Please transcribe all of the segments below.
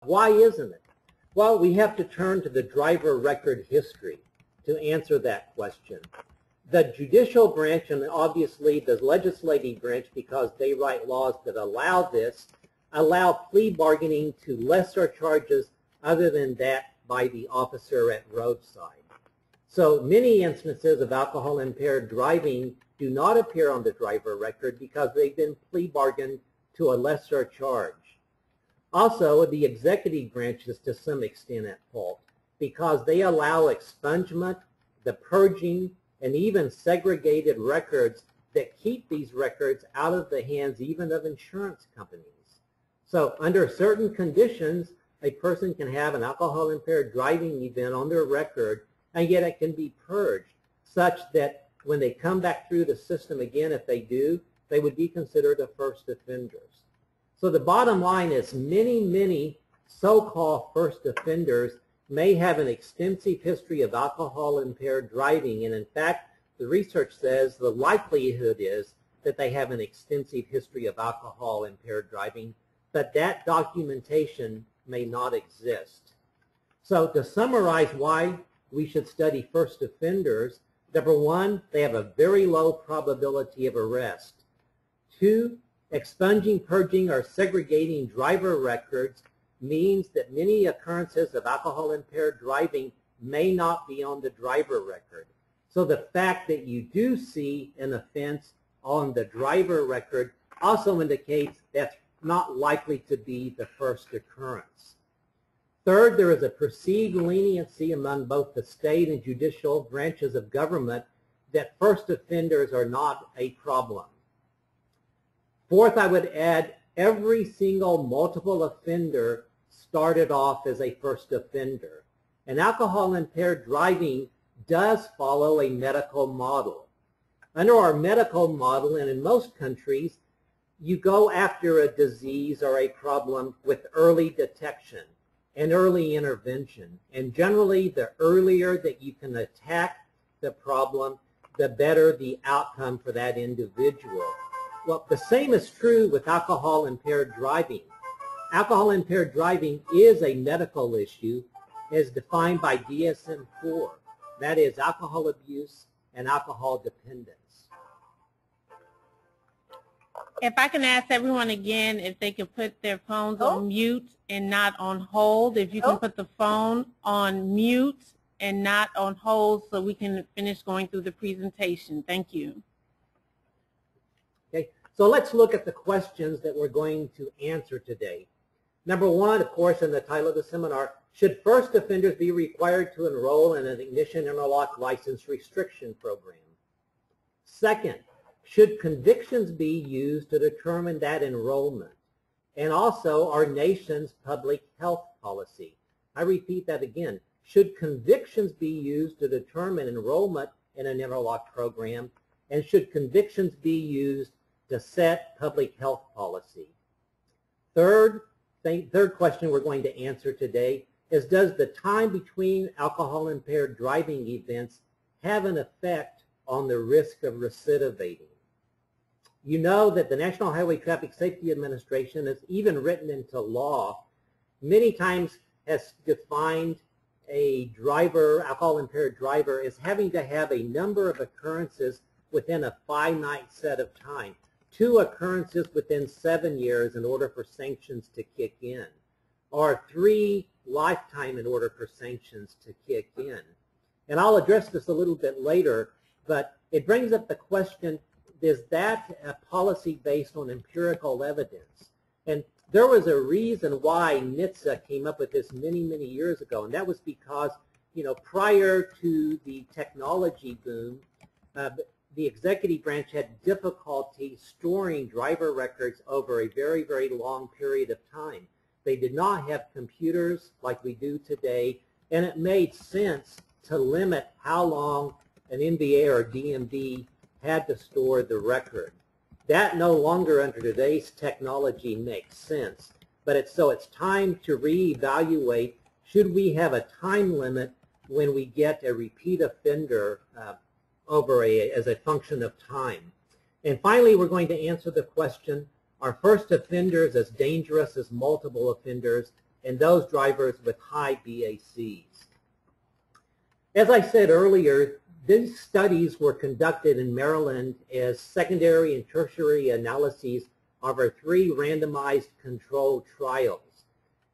Why isn't it? Well, we have to turn to the driver record history to answer that question. The judicial branch and obviously the legislative branch, because they write laws that allow this, allow plea bargaining to lesser charges other than that by the officer at roadside. So many instances of alcohol-impaired driving do not appear on the driver record because they've been plea bargained to a lesser charge. Also, the executive branch is to some extent at fault because they allow expungement, the purging, and even segregated records that keep these records out of the hands even of insurance companies. So under certain conditions, a person can have an alcohol-impaired driving event on their record, and yet it can be purged such that when they come back through the system again, if they do, they would be considered a first offenders. So the bottom line is many so-called first offenders may have an extensive history of alcohol-impaired driving, and in fact, the research says the likelihood is that they have an extensive history of alcohol-impaired driving, but that documentation may not exist. So to summarize why we should study first offenders, number one, they have a very low probability of arrest. Two, expunging, purging, or segregating driver records means that many occurrences of alcohol-impaired driving may not be on the driver record. So the fact that you do see an offense on the driver record also indicates that's not likely to be the first occurrence. Third, there is a perceived leniency among both the state and judicial branches of government that first offenders are not a problem. Fourth, I would add every single multiple offender started off as a first offender. And alcohol-impaired driving does follow a medical model. Under our medical model, and in most countries, you go after a disease or a problem with early detection and early intervention. And generally, the earlier that you can attack the problem, the better the outcome for that individual. Well, the same is true with alcohol-impaired driving. Alcohol-impaired driving is a medical issue as defined by DSM-4. That is alcohol abuse and alcohol dependence. If I can ask everyone again if they could put their phones on mute and not on hold. If you can put the phone on mute and not on hold so we can finish going through the presentation. Thank you. Okay, so let's look at the questions that we're going to answer today. Number one, of course, in the title of the seminar, should first offenders be required to enroll in an ignition interlock license restriction program? Second, should convictions be used to determine that enrollment? And also our nation's public health policy. I repeat that again. Should convictions be used to determine enrollment in an interlock program? And should convictions be used to set public health policy? Third question we're going to answer today is, does the time between alcohol-impaired driving events have an effect on the risk of recidivating? You know that the National Highway Traffic Safety Administration has even written into law, many times has defined a driver, alcohol-impaired driver, as having to have a number of occurrences within a finite set of time. 2 occurrences within 7 years in order for sanctions to kick in, or 3 lifetime in order for sanctions to kick in. And I'll address this a little bit later, but it brings up the question, is that a policy based on empirical evidence? And there was a reason why NHTSA came up with this many years ago, and that was because, you know, prior to the technology boom, the executive branch had difficulty storing driver records over a very long period of time. They did not have computers like we do today, and it made sense to limit how long an NBA or DMV had to store the record. That no longer under today's technology makes sense, but it's time to reevaluate, should we have a time limit when we get a repeat offender as a function of time. And finally, we're going to answer the question, are first offenders as dangerous as multiple offenders? and those drivers with high BACs. As I said earlier, these studies were conducted in Maryland as secondary and tertiary analyses of our 3 randomized controlled trials.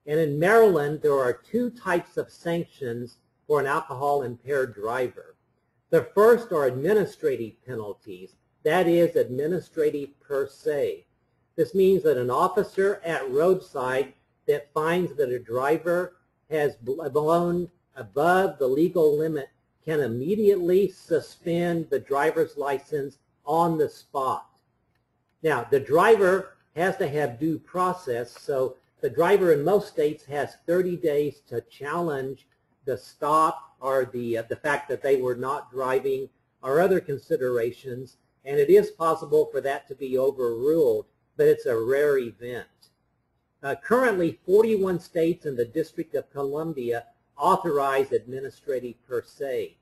And in Maryland, there are 2 types of sanctions for an alcohol-impaired driver. The first are administrative penalties, that is, administrative per se. This means that an officer at roadside that finds that a driver has blown above the legal limit can immediately suspend the driver's license on the spot. Now, the driver has to have due process, so the driver in most states has 30 days to challenge the stop or the fact that they were not driving or other considerations, and it is possible for that to be overruled, but it's a rare event. Currently, 41 states and the District of Columbia authorize administrative per se.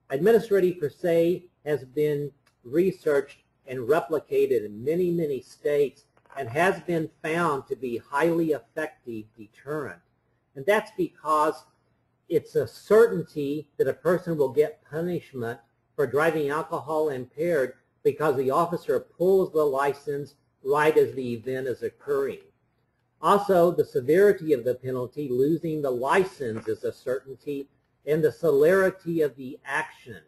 Administrative per se has been researched and replicated in many, many states and has been found to be highly effective deterrent. And that's because it's a certainty that a person will get punishment for driving alcohol impaired because the officer pulls the license right as the event is occurring. Also, the severity of the penalty, losing the license, is a certainty, and the celerity of the action,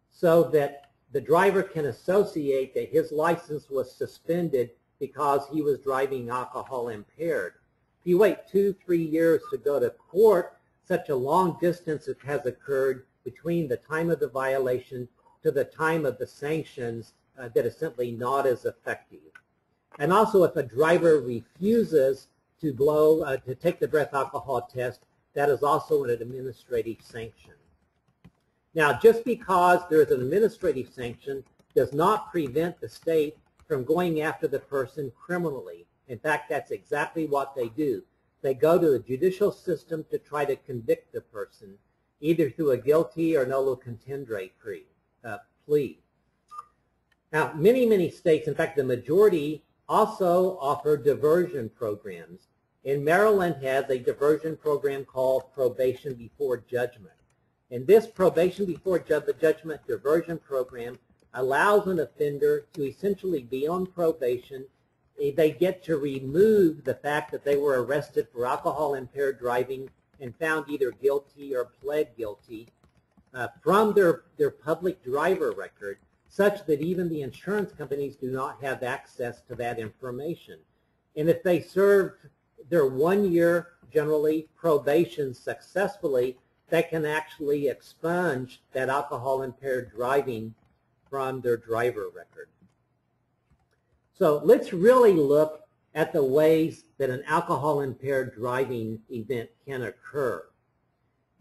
so that the driver can associate that his license was suspended because he was driving alcohol impaired. If you wait 2-3 years to go to court, such a long distance has occurred between the time of the violation to the time of the sanctions that is simply not as effective. And also, if a driver refuses to take the breath alcohol test, that is also an administrative sanction. Now, just because there is an administrative sanction does not prevent the state from going after the person criminally. In fact, that's exactly what they do. They go to the judicial system to try to convict the person, either through a guilty or nolo contendere plea. Now, many, many states, in fact, the majority, also offer diversion programs. And Maryland has a diversion program called Probation Before Judgment. And this Probation Before Judgment diversion program allows an offender to essentially be on probation. They get to remove the fact that they were arrested for alcohol-impaired driving and found either guilty or pled guilty from their public driver record, such that even the insurance companies do not have access to that information. And if they served their 1 year, generally, probation successfully, that can actually expunge that alcohol-impaired driving from their driver record. So let's really look at the ways that an alcohol-impaired driving event can occur.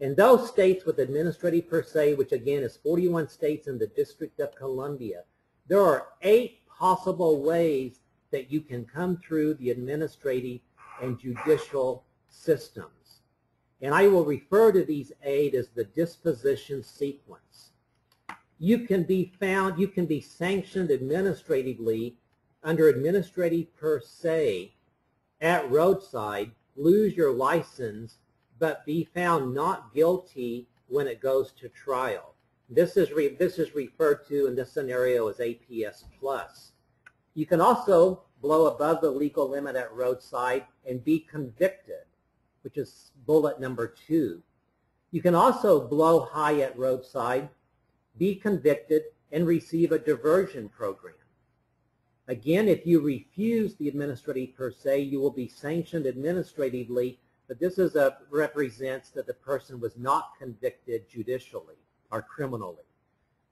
In those states with administrative per se, which again is 41 states in the District of Columbia, there are 8 possible ways that you can come through the administrative and judicial systems. And I will refer to these 8 as the disposition sequence. You can be sanctioned administratively under administrative per se at roadside, lose your license, but be found not guilty when it goes to trial. This is referred to in this scenario as APS plus. You can also blow above the legal limit at roadside and be convicted, which is bullet number 2. You can also blow high at roadside, be convicted, and receive a diversion program. Again, if you refuse the administrative per se, you will be sanctioned administratively, but this represents that the person was not convicted judicially or criminally.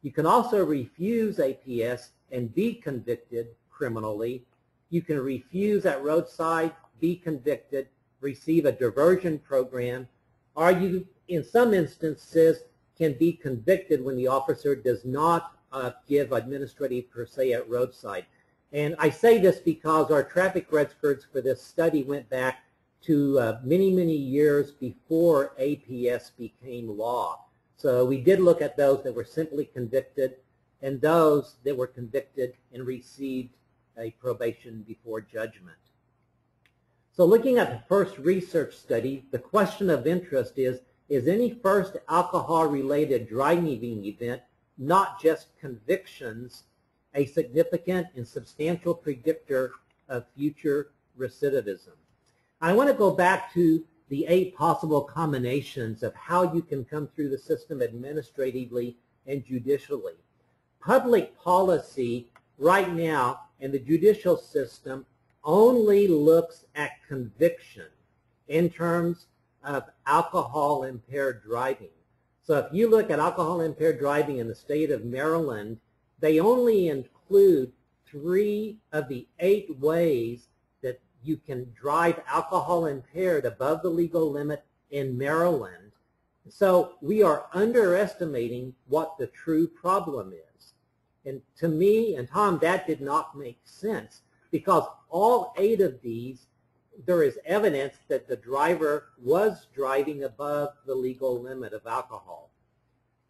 You can also refuse APS and be convicted criminally. You can refuse at roadside, be convicted, receive a diversion program, or you, in some instances, can be convicted when the officer does not give administrative per se at roadside. And I say this because our traffic records for this study went back to many, many years before APS became law. So we did look at those that were simply convicted and those that were convicted and received a probation before judgment. So looking at the first research study, the question of interest is any first alcohol-related driving event, not just convictions, a significant and substantial predictor of future recidivism? I want to go back to the 8 possible combinations of how you can come through the system administratively and judicially. Public policy right now in the judicial system only looks at conviction in terms of alcohol-impaired driving. So if you look at alcohol-impaired driving in the state of Maryland, they only include 3 of the 8 ways that you can drive alcohol-impaired above the legal limit in Maryland. So we are underestimating what the true problem is. And to me and Tom, that did not make sense, because all 8 of these, there is evidence that the driver was driving above the legal limit of alcohol.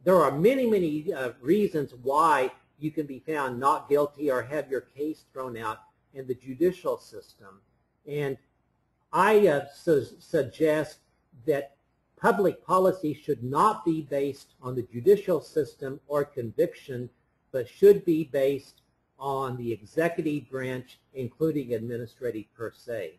There are many, many reasons why you can be found not guilty or have your case thrown out in the judicial system. And I suggest that public policy should not be based on the judicial system or conviction, but should be based on the executive branch, including administrative per se.